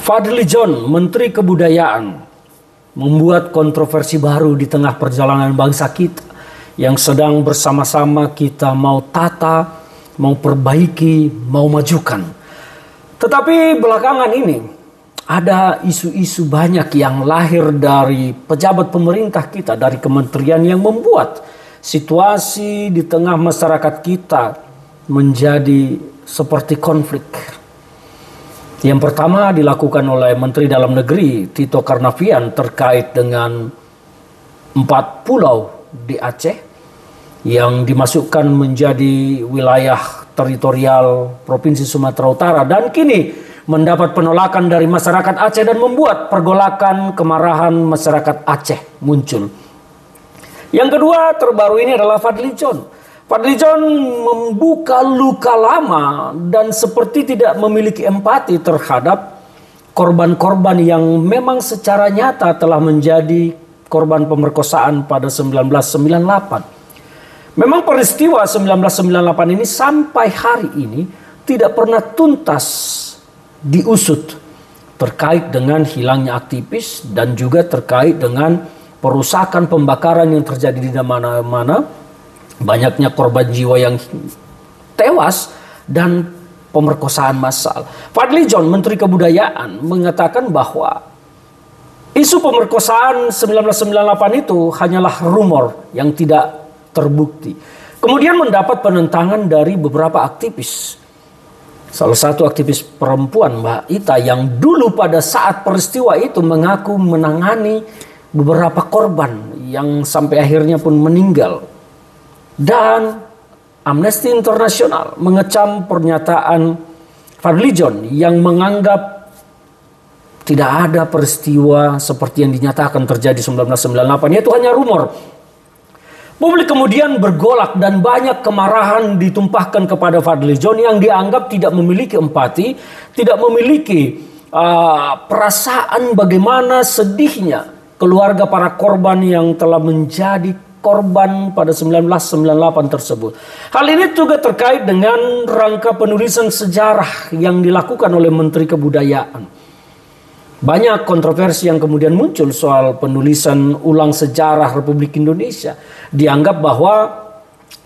Fadly John, Menteri Kebudayaan, membuat kontroversi baru di tengah perjalanan bangsa kita yang sedang bersama-sama kita mau tata, mau perbaiki, mau majukan. Tetapi belakangan ini ada isu-isu banyak yang lahir dari pejabat pemerintah kita, dari kementerian yang membuat situasi di tengah masyarakat kita menjadi seperti konflik. Yang pertama dilakukan oleh Menteri Dalam Negeri Tito Karnavian terkait dengan 4 pulau di Aceh yang dimasukkan menjadi wilayah teritorial Provinsi Sumatera Utara dan kini mendapat penolakan dari masyarakat Aceh dan membuat pergolakan kemarahan masyarakat Aceh muncul. Yang kedua terbaru ini adalah Fadly John. Fadly John membuka luka lama dan seperti tidak memiliki empati terhadap korban-korban yang memang secara nyata telah menjadi korban pemerkosaan pada 1998. Memang peristiwa 1998 ini sampai hari ini tidak pernah tuntas diusut terkait dengan hilangnya aktivis dan juga terkait dengan perusakan pembakaran yang terjadi di mana-mana. Banyaknya korban jiwa yang tewas dan pemerkosaan massal. Fadly John, Menteri Kebudayaan, mengatakan bahwa isu pemerkosaan 1998 itu hanyalah rumor yang tidak terbukti. Kemudian mendapat penentangan dari beberapa aktivis. Salah satu aktivis perempuan, Mbak Ita, yang dulu pada saat peristiwa itu mengaku menangani beberapa korban yang sampai akhirnya pun meninggal. Dan Amnesty International mengecam pernyataan Fadly John yang menganggap tidak ada peristiwa seperti yang dinyatakan terjadi 1998, yaitu hanya rumor. Publik kemudian bergolak dan banyak kemarahan ditumpahkan kepada Fadly John yang dianggap tidak memiliki empati, tidak memiliki perasaan bagaimana sedihnya keluarga para korban yang telah menjadi korban pada 1998 tersebut. Hal ini juga terkait dengan rangka penulisan sejarah yang dilakukan oleh Menteri Kebudayaan. Banyak kontroversi yang kemudian muncul soal penulisan ulang sejarah Republik Indonesia. Dianggap bahwa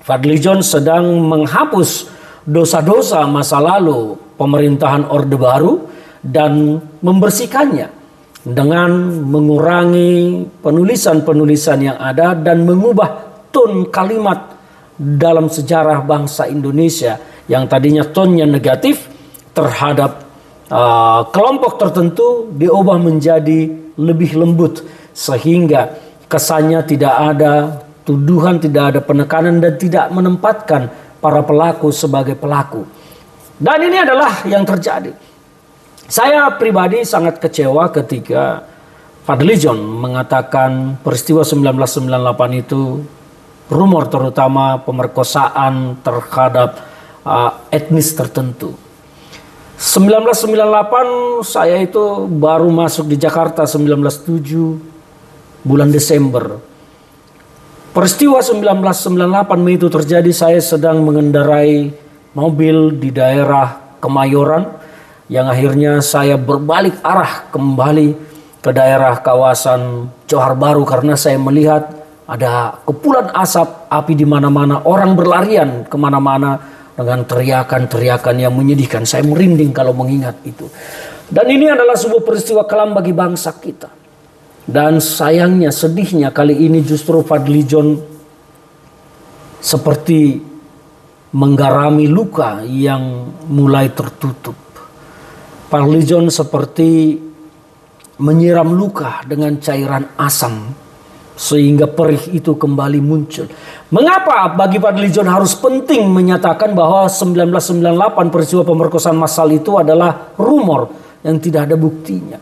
Fadly John sedang menghapus dosa-dosa masa lalu pemerintahan Orde Baru dan membersihkannya dengan mengurangi penulisan-penulisan yang ada dan mengubah tone kalimat dalam sejarah bangsa Indonesia yang tadinya tonnya negatif terhadap kelompok tertentu diubah menjadi lebih lembut sehingga kesannya tidak ada tuduhan, tidak ada penekanan dan tidak menempatkan para pelaku sebagai pelaku. Dan ini adalah yang terjadi. Saya pribadi sangat kecewa ketika Fadly John mengatakan peristiwa 1998 itu rumor, terutama pemerkosaan terhadap etnis tertentu. 1998 saya itu baru masuk di Jakarta 1907 bulan Desember. Peristiwa 1998 Mei itu terjadi, saya sedang mengendarai mobil di daerah Kemayoran yang akhirnya saya berbalik arah kembali ke daerah kawasan Johar Baru karena saya melihat ada kepulan asap api di mana-mana, orang berlarian kemana-mana dengan teriakan-teriakan yang menyedihkan. Saya merinding kalau mengingat itu. Dan ini adalah sebuah peristiwa kelam bagi bangsa kita. Dan sayangnya, sedihnya kali ini justru Fadly John seperti menggarami luka yang mulai tertutup. Fadly John seperti menyiram luka dengan cairan asam sehingga perih itu kembali muncul. Mengapa bagi Fadly John harus penting menyatakan bahwa 1998 peristiwa pemerkosaan massal itu adalah rumor yang tidak ada buktinya?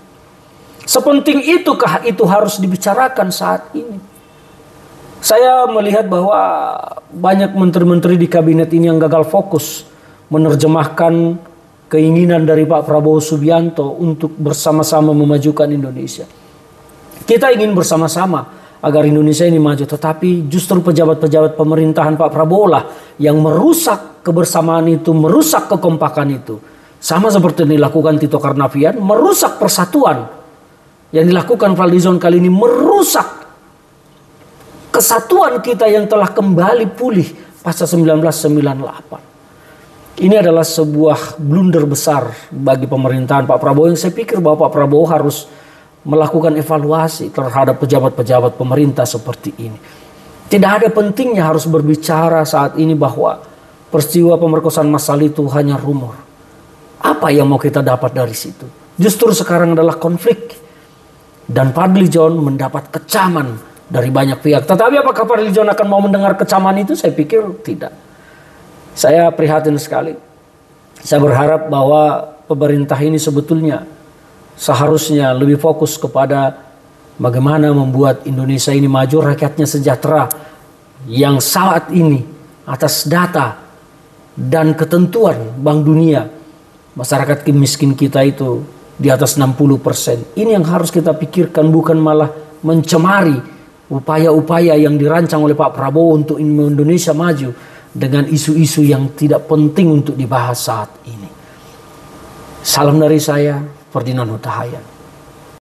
Sepenting itukah itu harus dibicarakan saat ini? Saya melihat bahwa banyak menteri-menteri di kabinet ini yang gagal fokus menerjemahkan keinginan dari Pak Prabowo Subianto untuk bersama-sama memajukan Indonesia. Kita ingin bersama-sama agar Indonesia ini maju, tetapi justru pejabat-pejabat pemerintahan Pak Prabowo lah yang merusak kebersamaan itu, merusak kekompakan itu. Sama seperti yang dilakukan Tito Karnavian, merusak persatuan. Yang dilakukan Fadlizon kali ini merusak kesatuan kita yang telah kembali pulih pasca 1998. Ini adalah sebuah blunder besar bagi pemerintahan Pak Prabowo, yang saya pikir bahwa Pak Prabowo harus melakukan evaluasi terhadap pejabat-pejabat pemerintah seperti ini. Tidak ada pentingnya harus berbicara saat ini bahwa peristiwa pemerkosaan massal itu hanya rumor. Apa yang mau kita dapat dari situ? Justru sekarang adalah konflik. Dan Fadlizon mendapat kecaman dari banyak pihak. Tetapi apakah Fadlizon akan mau mendengar kecaman itu? Saya pikir tidak. Saya prihatin sekali. Saya berharap bahwa pemerintah ini sebetulnya seharusnya lebih fokus kepada bagaimana membuat Indonesia ini maju, rakyatnya sejahtera. Yang saat ini atas data dan ketentuan Bank Dunia, masyarakat miskin kita itu di atas 60%. Ini yang harus kita pikirkan, bukan malah mencemari upaya-upaya yang dirancang oleh Pak Prabowo untuk Indonesia maju dengan isu-isu yang tidak penting untuk dibahas saat ini. Salam dari saya, Ferdinand Huta Hayan.